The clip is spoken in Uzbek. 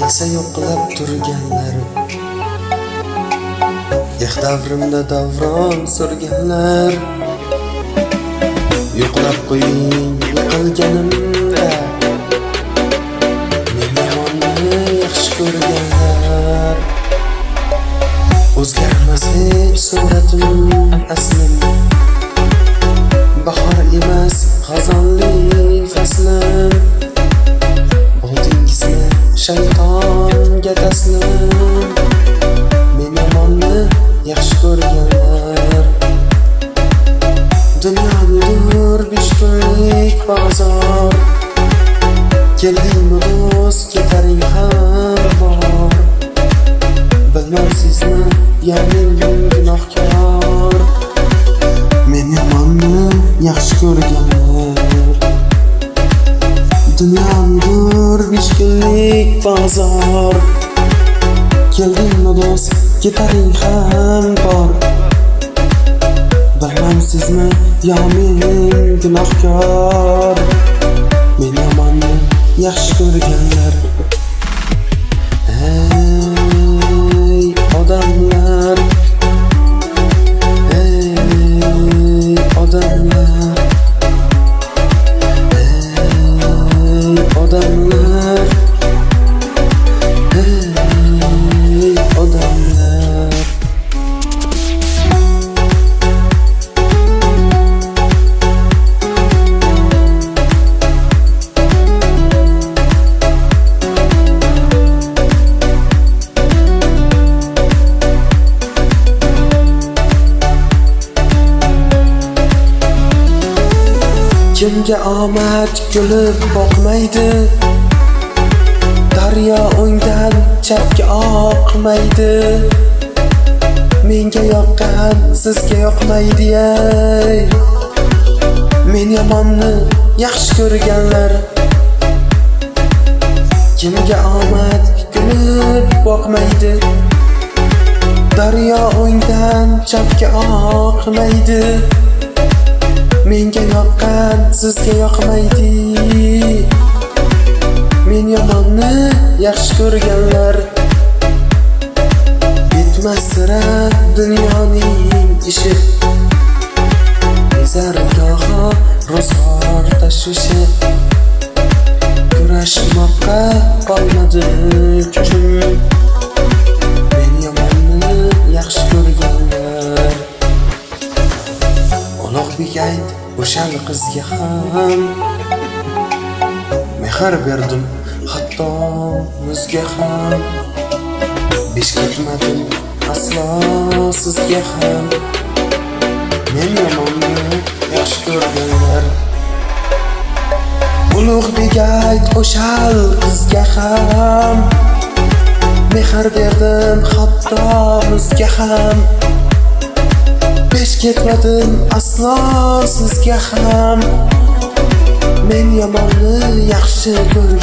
kelsa yo'qlab turganlar, davrimda davron surganlar. Yo'qlab qo'ying yiqilganimda, meni yomonni yaxshi ko'rganlar. O'zgarmas hech suratim aslim, bahor emas xazonli faslim. Oldingizmi shaytonga taslim, men yomonni yaxshi ko'rganlar. Dunyodir 5 kunlik bozor, keldingmi do'st ketaring ham bor. Bilmaysizmi yarim gunohkor, men yomonni yaxshi ko'rganlar. Dunyodir 5 kunlik bozor, keldingmi do'st ketaring ham bor. Bilmaysizmi yo men gunohkor, men yomonni yaxshi ko'rganlar. Ey odamlar, ey odamlar, ey odamlar, ey odamlar. Kimga omad kulib boqmaydi, daryo o'ngdan chapga oqmaydi. Menga yoqqan sizga yoqmaydi ey, men yomonni yaxshi ko'rganlar. Kimga omad kulib boqmaydi, daryo o'ngdan chapga oqmaydi. Menga yoqqan sizga yoqmaydi, men yomonni yaxshi ko'rganlar. Bitmas sira dunyoning ishi, ezar goho ro'zg'or tashvishi. Kurashmoqqa qolmadi kuchim, men yomonni yaxshi ko'rganlar. Ulug'bek ayt o'shal qizga ham, mehr berdim hatto muzga ham. Besh ketmadim aslo sizga ham, men yomonni yaxshi ko'rganlar. Ulug'bek ayt o'shal qizga ham, mehr berdim hatto muzga ham. Besh ketmadim aslo sizga ham, men yomonni yaxshi ko'rganlar.